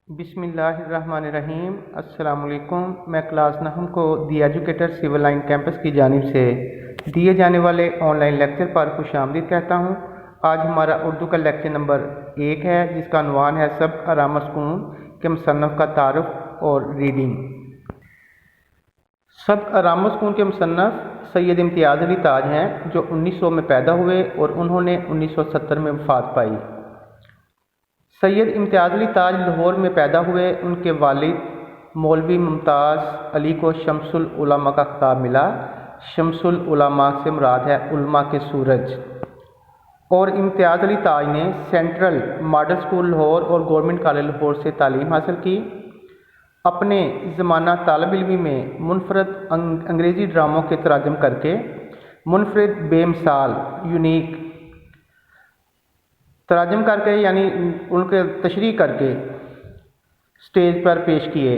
बिस्मिल्लाहिर्रहमानिर्रहीम। अस्सलाम वालेकुम। मैं क्लास नहम को दी एजुकेटर सिविल लाइन कैंपस की जानिब से दिए जाने वाले ऑनलाइन लेक्चर पर खुशामदीद कहता हूँ। आज हमारा उर्दू का लेक्चर नंबर 1 है, जिसका अनवान है सब आराम सुकून के मुसन्नफ़ का तारुफ और रीडिंग। सब आराम सुकून के मुसन्नफ़ सैयद इम्तियाज़ अली ताज हैं, जो 1900 में पैदा हुए और उन्होंने 1970 में वफ़ात पाई। सैयद इम्तियाज़ अली ताज लाहौर में पैदा हुए। उनके वालिद मौलवी मुमताज़ अली को शम्सुल उलमा का खिताब मिला। शम्सुल उलमा से मुराद है उलमा के सूरज। और इम्तियाज़ अली ताज ने सेंट्रल मॉडल स्कूल लाहौर और गवर्नमेंट कॉलेज लाहौर से तालीम हासिल की। अपने ज़माना तालिब इल्मी में मुनफरद अंग्रेज़ी ड्रामों के तराजम करके मुनफरद बेमिसाल यूनिक तराजम करके यानी उनके तशरीह करके स्टेज पर पेश किए।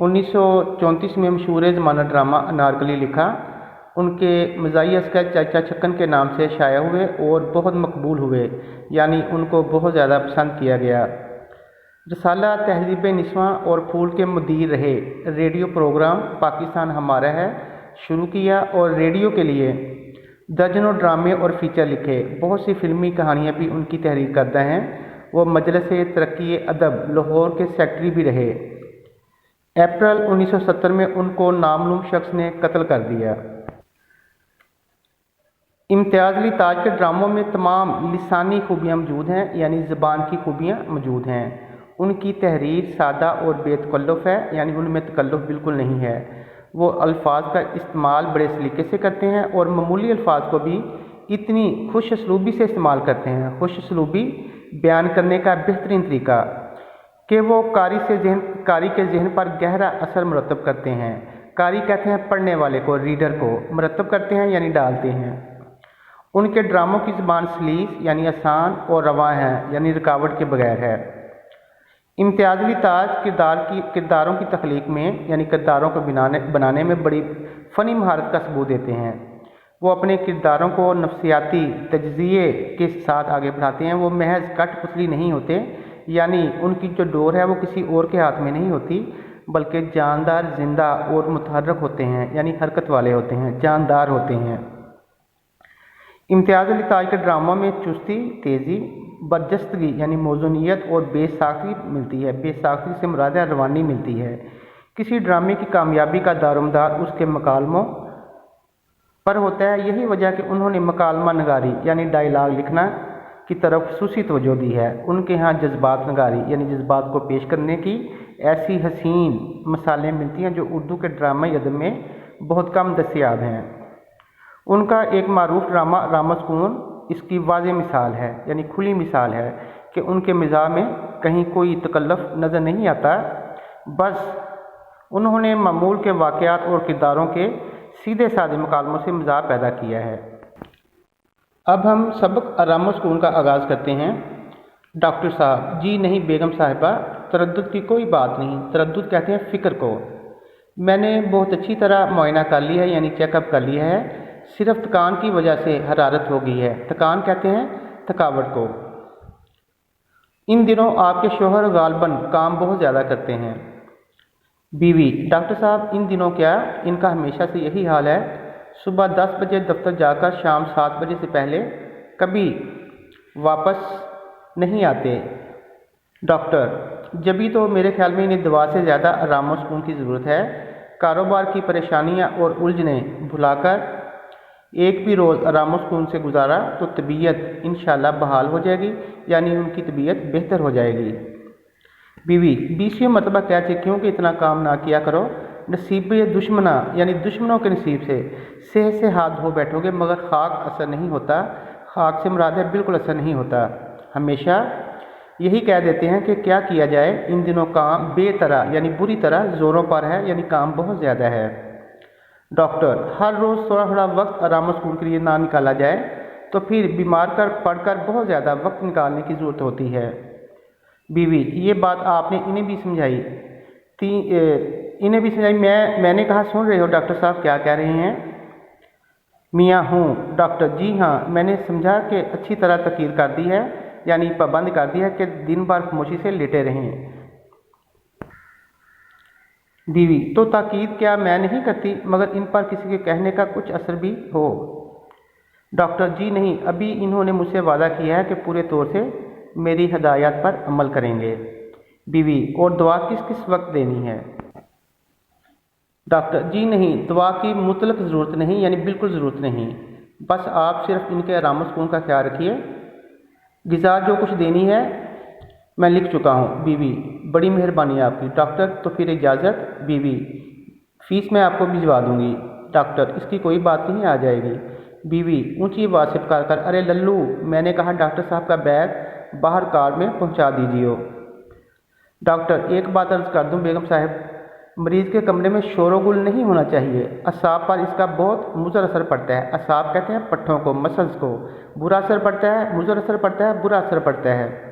1934 में मशहूर ज़माना ड्रामा अनारकली लिखा। उनके मज़ाहिया स्केच चाचा छक्कन के नाम से शाया हुए और बहुत मकबूल हुए, यानी उनको बहुत ज़्यादा पसंद किया गया। रसाला तहज़ीब निस्वां और फूल के मुदीर रहे। रेडियो प्रोग्राम पाकिस्तान हमारा है शुरू किया और रेडियो के लिए दर्जनों ड्रामे और फीचर लिखे। बहुत सी फिल्मी कहानियाँ भी उनकी तहरीर करता हैं। वो मजलिस तरक्की अदब लाहौर के सेक्रेटरी भी रहे। अप्रैल 1970 में उनको नामालूम शख्स ने कत्ल कर दिया। इम्तियाज़ अली ताज के ड्रामों में तमाम लिसानी खूबियाँ मौजूद हैं, यानी ज़बान की खूबियाँ मौजूद हैं। उनकी तहरीर सादा और बेतकल्लुफ़ है, यानी उनमें तकल्लुफ़ बिल्कुल नहीं है। वो अल्फाज का इस्तेमाल बड़े सलीके से करते हैं और मामूली अल्फाज को भी इतनी खुश असलूबी से इस्तेमाल करते हैं। खुश असलूबी बयान करने का बेहतरीन तरीका कि वो कारी के जहन पर गहरा असर मरतब करते हैं। कारी कहते हैं पढ़ने वाले को, रीडर को मरतब करते हैं यानी डालते हैं। उनके ड्रामों की ज़बान सलीस यानी आसान और रवां है, यानी रुकावट के बगैर है। इम्तियाज़ अली ताज किरदारों की तख्लीक में यानी किरदारों को बनाने में बड़ी फ़नी महारत का सबूत देते हैं। वो अपने किरदारों को नफ्सियाती तजज़िये के साथ आगे बढ़ाते हैं। वो महज कठपुतली नहीं होते, यानी उनकी जो डोर है वो किसी और के हाथ में नहीं होती, बल्कि जानदार, जिंदा और मुतहर्रक होते हैं, यानी हरकत वाले होते हैं, जानदार होते हैं। इम्तियाज़ अली ताज के ड्रामों में चुस्ती, तेज़ी, बरजस्तगी यानी मौजूनियत और बेसाख्ती मिलती है। बेसाख्ती से मुराद है रवानी मिलती है। किसी ड्रामे की कामयाबी का दारोमदार उसके मकालमों पर होता है। यही वजह कि उन्होंने मकालमा नगारी यानी डायलॉग लिखना की तरफ खुसूसी तवज्जो दी है। उनके यहाँ जज्बात नगारी यानी जज्बात को पेश करने की ऐसी हसीन मिसालें मिलती हैं जो उर्दू के ड्रामा अदब में बहुत कम दस्तयाब हैं। उनका एक मारूफ ड्रामा आराम सुकून इसकी वाज़ेह मिसाल है, यानी खुली मिसाल है कि उनके मिजाज में कहीं कोई तकल्लुफ़ नज़र नहीं आता। बस उन्होंने मामूल के वाक़यात और किरदारों के सीधे साधे मुकालमों से मिजाज पैदा किया है। अब हम सबक आराम सुकून का आगाज़ करते हैं। डॉक्टर साहब जी नहीं बेगम साहिबा, तरद्दुद की कोई बात नहीं। तरद्दुद कहते हैं फ़िक्र को। मैंने बहुत अच्छी तरह मुआयना कर लिया है, यानी चेकअप कर लिया है। सिर्फ थकान की वजह से हरारत हो गई है। थकान कहते हैं थकावट को। इन दिनों आपके शोहर गालबन काम बहुत ज़्यादा करते हैं। बीवी डॉक्टर साहब इन दिनों क्या, इनका हमेशा से यही हाल है। सुबह 10 बजे दफ्तर जाकर शाम 7 बजे से पहले कभी वापस नहीं आते। डॉक्टर जभी तो मेरे ख्याल में इन्हें दवा से ज़्यादा आराम और सुकून की ज़रूरत है। कारोबार की परेशानियाँ और उलझनें भुलाकर एक भी रोज़ आराम सुकून से गुजारा तो तबीयत इंशाल्लाह बहाल हो जाएगी, यानी उनकी तबीयत बेहतर हो जाएगी। बीवी 20वें मरतबा कह चुकी हूँ कि इतना काम ना किया करो। नसीब दुश्मना यानी दुश्मनों के नसीब से सेहत से हाथ धो बैठोगे मगर खाक असर नहीं होता। खाक से मुराद है बिल्कुल असर नहीं होता। हमेशा यही कह देते हैं कि क्या किया जाए, इन दिनों काम बेतरह यानी बुरी तरह ज़ोरों पर है, यानी काम बहुत ज़्यादा है। डॉक्टर हर रोज़ थोड़ा थोड़ा वक्त आराम सुकून के लिए ना निकाला जाए तो फिर बीमार पड़कर बहुत ज़्यादा वक्त निकालने की ज़रूरत होती है। बीवी ये बात आपने इन्हें भी समझाई मैंने कहा सुन रहे हो डॉक्टर साहब क्या कह रहे हैं? मियाँ हूँ। डॉक्टर जी हाँ, मैंने समझा कि अच्छी तरह तकीर कर दी है, यानी पाबंद कर दिया है कि दिन भर खामोशी से लेटे रहें। बीवी, तो ताकीद क्या मैं नहीं करती, मगर इन पर किसी के कहने का कुछ असर भी हो? डॉक्टर, जी नहीं, अभी इन्होंने मुझसे वादा किया है कि पूरे तौर से मेरी हदायत पर अमल करेंगे। बीवी, और दुआ किस किस वक्त देनी है? डॉक्टर, जी नहीं, दुआ की मुतलक ज़रूरत नहीं, यानी बिल्कुल ज़रूरत नहीं, बस आप सिर्फ इनके आराम सुकून का ख्याल रखिए। ग़िज़ा जो कुछ देनी है मैं लिख चुका हूँ। बीवी, बड़ी मेहरबानी आपकी। डॉक्टर, तो फिर इजाज़त। बीवी, फ़ीस मैं आपको भिजवा दूंगी। डॉक्टर, इसकी कोई बात नहीं, आ जाएगी। बीवी ऊंची आवाज़ से पुकार कर, अरे लल्लू, मैंने कहा डॉक्टर साहब का बैग बाहर कार में पहुंचा दीजिए। डॉक्टर, एक बात अर्ज़ कर दूं बेगम साहब, मरीज़ के कमरे में शोरगुल नहीं होना चाहिए, असाब पर इसका बहुत मुज़र असर पड़ता है। असाब कहते हैं पट्ठों को, मसल्स को। बुरा असर पड़ता है, मुज़र असर पड़ता है, बुरा असर पड़ता है।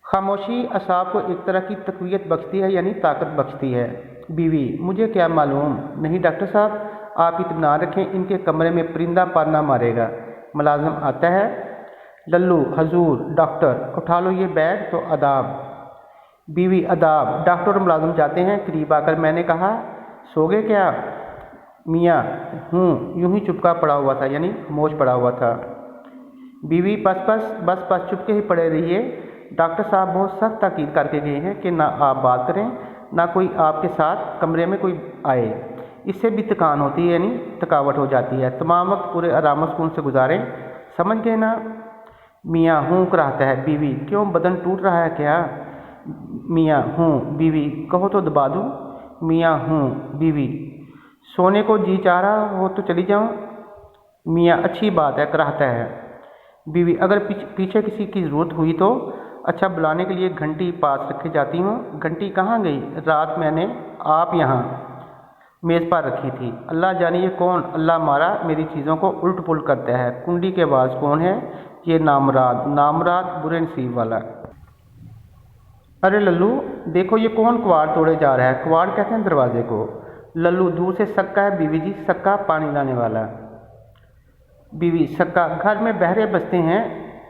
खामोशी असाब को एक तरह की तक़वियत बख्शती है, यानी ताकत बख्शती है। बीवी, मुझे क्या मालूम। नहीं डॉक्टर साहब, आप इत्मीनान रखें, इनके कमरे में परिंदा पर ना मारेगा। मुलाजिम आता है। लल्लू, हजूर। डॉक्टर, उठा लो ये बैग। तो अदाब। बीवी, अदाब। डॉक्टर और मुलाजिम जाते हैं। करीब आकर मैंने कहा, सो गए क्या? मियाँ, यूं ही चुपका पड़ा हुआ था, यानी खामोश पड़ा हुआ था। बीवी, बस चुपके ही पड़े रहिए, डॉक्टर साहब बहुत सख्त ताकीद करके गए हैं कि ना आप बात करें, ना कोई आपके साथ कमरे में कोई आए, इससे भी थकान होती है, यानी थकावट हो जाती है। तमाम वक्त पूरे आराम सुकून से गुजारें, समझ गए ना? मियाँ, कराहता है। बीवी, क्यों, बदन टूट रहा है क्या? मियाँ, बीवी, कहो तो दबा दूँ? मियाँ, बीवी, सोने को जी चाह रहा हो तो चली जाऊँ? मियाँ, अच्छी बात है, कराहता है। बीवी, अगर पीछे किसी की ज़रूरत हुई तो? अच्छा, बुलाने के लिए घंटी पास रखी जाती हूँ। घंटी कहाँ गई? रात मैंने आप यहाँ मेज़ पर रखी थी। अल्लाह जाने ये कौन अल्लाह मारा मेरी चीज़ों को उल्ट पुल्ट करता है। कुंडी के बाज कौन है? ये नामराद बुरे नसीब वाला। अरे लल्लू, देखो ये कौन कवाड़ तोड़े जा रहा है? कवाड़ कहते हैं दरवाजे को। लल्लू, दूर से सक्का है बीवी जी, सक्का पानी लाने वाला। बीवी, सक्का, घर में बहरे बसते हैं।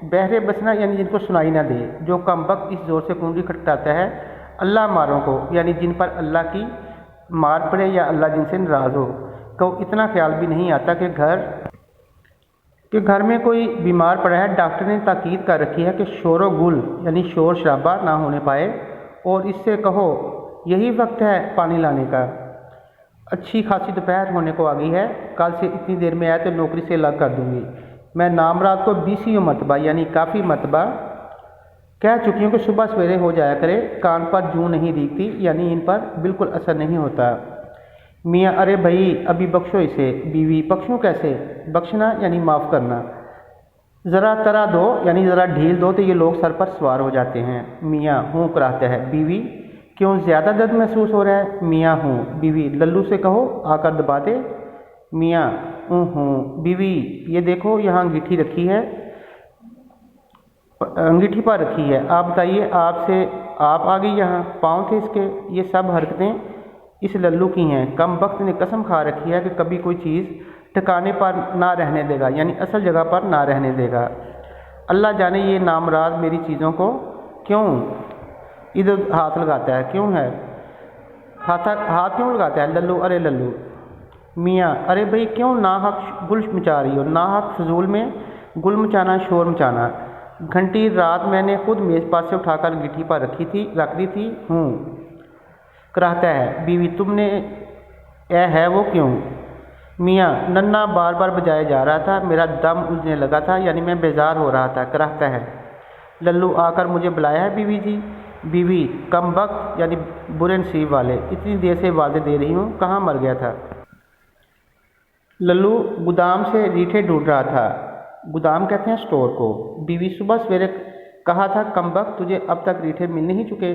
बहरे बसना यानी जिनको सुनाई ना दे, जो कमबख्त इस जोर से कुंडी खटखटाता है अल्लाह मारों को, यानी जिन पर अल्लाह की मार पड़े या अल्लाह जिनसे नाराज़ हो। को इतना ख्याल भी नहीं आता कि घर में कोई बीमार पड़ा है। डॉक्टर ने ताकीद कर रखी है कि शोर गुल यानी शोर शराबा ना होने पाए, और इससे कहो यही वक्त है पानी लाने का। अच्छी खासी दोपहर होने को आ गई है, कल से इतनी देर में आए तो नौकरी से अलग कर दूंगी। मैं नामराद को 20 मरतबा यानी काफ़ी मरतबा कह चुकी हूँ कि सुबह सवेरे हो जाया करे, कान पर जूं नहीं दिखती, यानी इन पर बिल्कुल असर नहीं होता। मियाँ, अरे भाई अभी बख्शो इसे। बीवी, बख्शूँ कैसे? बख्शना यानी माफ़ करना, ज़रा तरा दो यानी ज़रा ढील दो तो ये लोग सर पर सवार हो जाते हैं। मियाँ, कराहता है। बीवी, क्यों, ज़्यादा दर्द महसूस हो रहा है? मियाँ, बीवी, लल्लू से कहो आकर दबा दे। मियाँ, बीवी, ये देखो यहाँ अंगीठी रखी है, अंगीठी पर रखी है, आप बताइए, आप आ गई यहाँ, पाँव थे इसके। ये सब हरकतें इस लल्लू की हैं। कम वक्त ने कसम खा रखी है कि कभी कोई चीज़ ठिकाने पर ना रहने देगा, यानी असल जगह पर ना रहने देगा। अल्लाह जाने ये नामराज मेरी चीज़ों को क्यों इधर हाथ लगाता है, क्यों है हाथ क्यों लगाता है? लल्लू, अरे लल्लू। मियाँ, अरे भाई क्यों नाहक गुल मचा रही हो? नाहक फजूल में गुल मचाना, शोर मचाना। घंटी रात मैंने खुद मेज़ पास से उठाकर गिट्टी पर रख दी थी। कराहता है। बीवी, तुमने है वो क्यों? मियाँ, नन्ना बार बार बजाया जा रहा था, मेरा दम उलझने लगा था, यानी मैं बेजार हो रहा था। कराहता है। लल्लू, आकर मुझे बुलाया है बीवी जी? बीवी, कम वक्त यानी बुरे नसीब वाले, इतनी देर से वादे दे रही हूँ, कहाँ मर गया था? लल्लू, गोदाम से रीठे ढूंढ रहा था। गोदाम कहते हैं स्टोर को। बीवी, सुबह सवेरे कहा था कमबख्त, तुझे अब तक रीठे मिल नहीं चुके?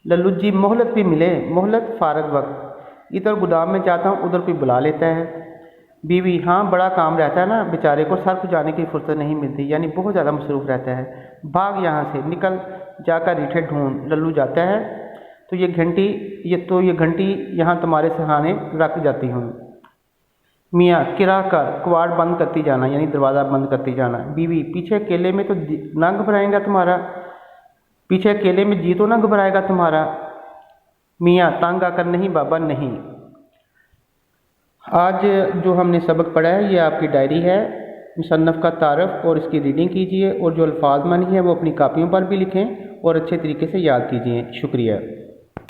लल्लू जी, मोहलत भी मिले, मोहलत फारग वक्त, इधर गोदाम में जाता हूँ उधर कोई बुला लेता है। बीवी, हाँ बड़ा काम रहता है ना, बेचारे को सर खुजाने की फुर्सत नहीं मिलती, यानी बहुत ज़्यादा मसरूफ़ रहता है। भाग यहाँ से, निकल जाकर रीठे ढूंढ। लल्लू जाता है। तो ये घंटी यहाँ तुम्हारे सहाने रख जाती हूँ। मियाँ, किरा कर कवाड़ बंद करती जाना, यानी दरवाज़ा बंद करती जाना। बीवी, पीछे अकेले में तो ना घबराएगा तुम्हारा, पीछे अकेले में जी तो ना घबराएगा तुम्हारा। मियाँ तंग आकर नहीं बाबा नहीं। आज जो हमने सबक पढ़ा है ये आपकी डायरी है। मुसन्नफ़ का तारफ़ और इसकी रीडिंग कीजिए और जो अल्फाज मानी है वो अपनी कापियों पर भी लिखें और अच्छे तरीके से याद कीजिए। शुक्रिया।